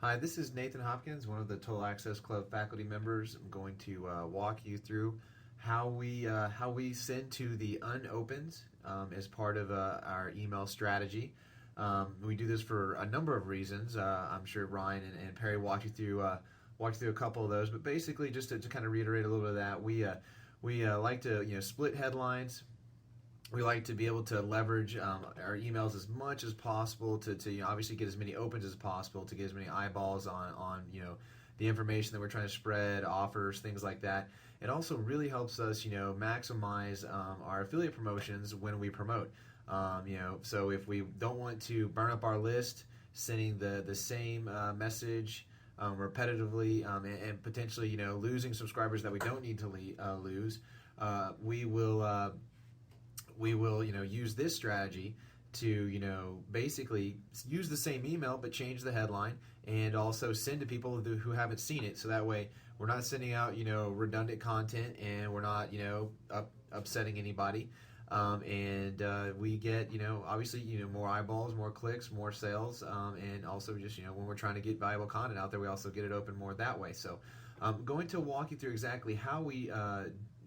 Hi, this is Nathan Hopkins, one of the Total Access Club faculty members. I'm going to walk you through how we send to the unopens as part of our email strategy. We do this for a number of reasons. I'm sure Ryan and Perry walked you through a couple of those, but basically just to kind of reiterate a little bit of that, we like to split headlines. We like to be able to leverage our emails as much as possible to obviously get as many opens as possible, to get as many eyeballs on the information that we're trying to spread, offers, things like that. It also really helps us maximize our affiliate promotions when we promote. So if we don't want to burn up our list, sending the same message repetitively, and potentially losing subscribers that we don't need to lose, we will use this strategy to basically use the same email but change the headline and also send to people who haven't seen it, so that way we're not sending out redundant content, and we're not upsetting anybody, and we get obviously more eyeballs, more clicks, more sales, and also just when we're trying to get valuable content out there, we also get it open more that way. So I'm going to walk you through exactly how we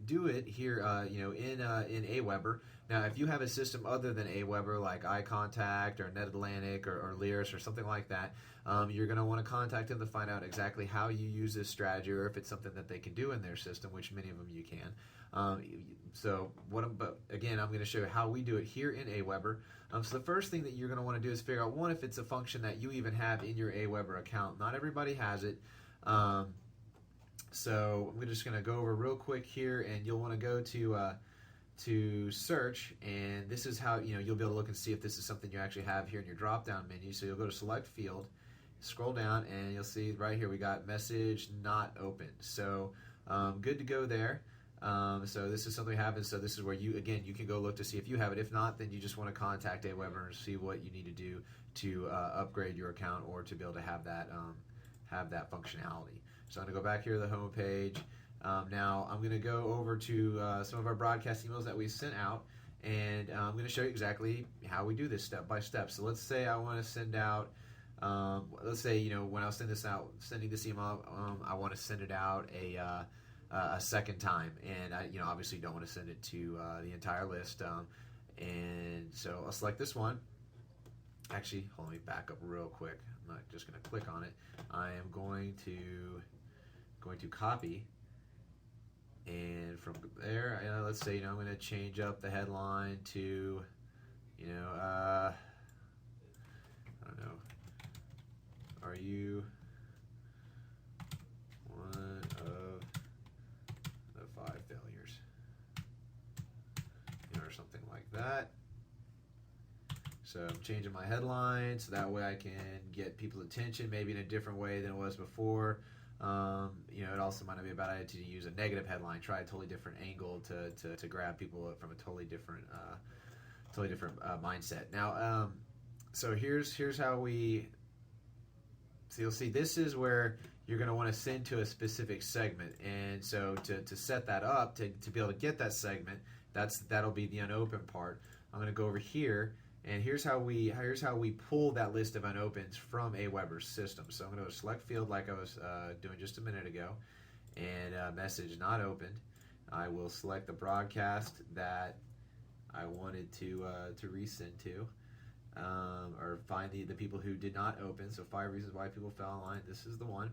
do it here in Aweber. Now, if you have a system other than Aweber, like iContact or NetAtlantic or Lyris or something like that, you're going to want to contact them to find out exactly how you use this strategy, or if it's something that they can do in their system, which many of them you can. But again, I'm going to show you how we do it here in Aweber. So the first thing that you're going to want to do is figure out, one, if it's a function that you even have in your Aweber account. Not everybody has it. So I'm just going to go over real quick here, and you'll want to go to search, and this is how you'll be able to look and see if this is something you actually have here in your drop down menu. So you'll go to select field, scroll down, and you'll see right here we got message not opened. So good to go there. So this is something happens. So this is where you can go look to see if you have it. If not, then you just want to contact Aweber and see what you need to do to upgrade your account, or to be able to have that functionality. So I'm going to go back here to the home page. Now I'm going to go over to some of our broadcast emails that we sent out, and I'm going to show you exactly how we do this step by step. So let's say I want to send out, let's say when I was sending this email, I want to send it out a second time, and I obviously don't want to send it to the entire list, and so I'll select this one. Actually, let me back up real quick. I'm not just going to click on it. I am going to copy, and from there, let's say I'm going to change up the headline to I don't know, are you one of the 5 failures, or something like that. So I'm changing my headline so that way I can get people's attention maybe in a different way than it was before. It also might not be a bad idea to use a negative headline, try a totally different angle to grab people from a totally different mindset. Now, so here's how we. So you'll see this is where you're going to want to send to a specific segment, and so to set that up to be able to get that segment, that'll be the unopened part. I'm going to go over here. And here's how we pull that list of unopens from Aweber's system. So I'm going to go select field like I was doing just a minute ago, and message not opened. I will select the broadcast that I wanted to resend to, or find the people who did not open. So 5 reasons why people fell online. This is the one,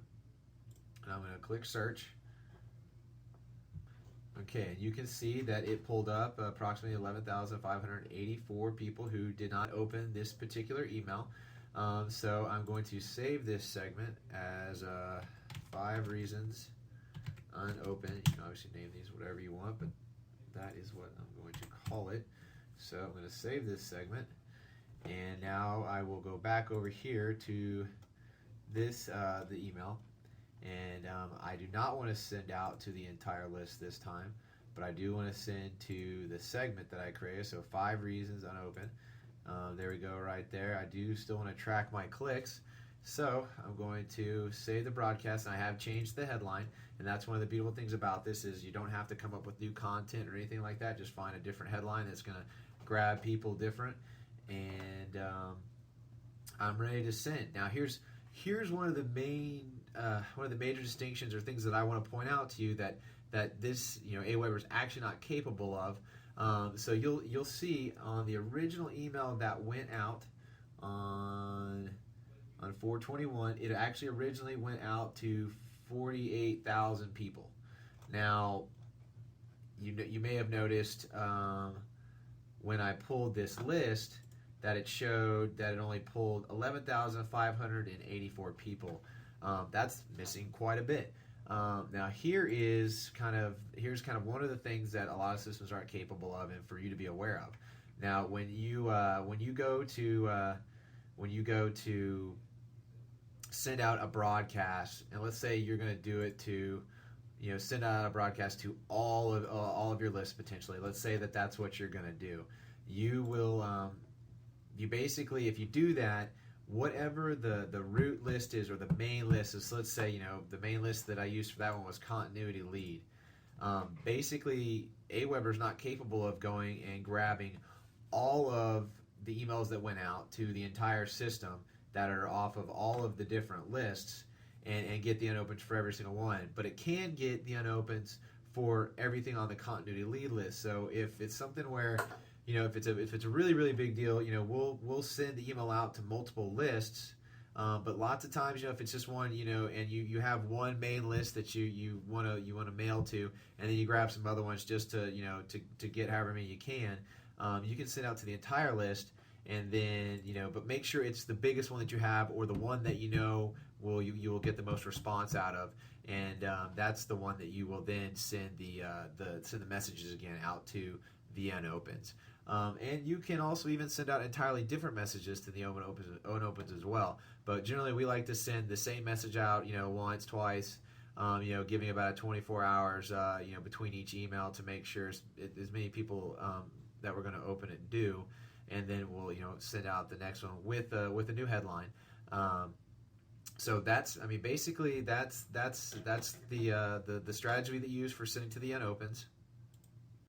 and I'm going to click search. Okay, and you can see that it pulled up approximately 11,584 people who did not open this particular email. So I'm going to save this segment as 5 reasons unopened. You can obviously name these whatever you want, but that is what I'm going to call it. So I'm going to save this segment, and now I will go back over here to this the email. And I do not want to send out to the entire list this time, but I do want to send to the segment that I created. So 5 reasons unopened. There we go, right there. I do still want to track my clicks, so I'm going to save the broadcast, and I have changed the headline. And that's one of the beautiful things about this is you don't have to come up with new content or anything like that. Just find a different headline that's going to grab people different, and I'm ready to send. Now here's here's one of the major distinctions or things that I want to point out to you that this Aweber is actually not capable of. So you'll see on the original email that went out on 4/21, it actually originally went out to 48,000 people. Now, you may have noticed when I pulled this list that it showed that it only pulled 11,584 people. That's missing quite a bit. Now here's kind of one of the things that a lot of systems aren't capable of, and for you to be aware of. Now, when you go to send out a broadcast, and let's say you're going to do it to send out a broadcast to all of your lists potentially. Let's say that's what you're going to do. You will you basically, if you do that, whatever the root list is or the main list is, let's say the main list that I used for that one was continuity lead. Basically, Aweber is not capable of going and grabbing all of the emails that went out to the entire system that are off of all of the different lists and get the unopens for every single one. But it can get the unopens for everything on the continuity lead list. So if it's something where if it's a really, really big deal, we'll send the email out to multiple lists. But lots of times, if it's just one, and you have one main list that you want to mail to, and then you grab some other ones just to get however many you can send out to the entire list, and then but make sure it's the biggest one that you have, or the one that you will get the most response out of, and that's the one that you will then send the messages again out to the unopens. And you can also even send out entirely different messages to the unopens as well. But generally, we like to send the same message out, once, twice, giving about 24 hours, between each email to make sure as many people that we're going to open it do, and then we'll, send out the next one with a new headline. So basically that's the strategy that you use for sending to the unopens.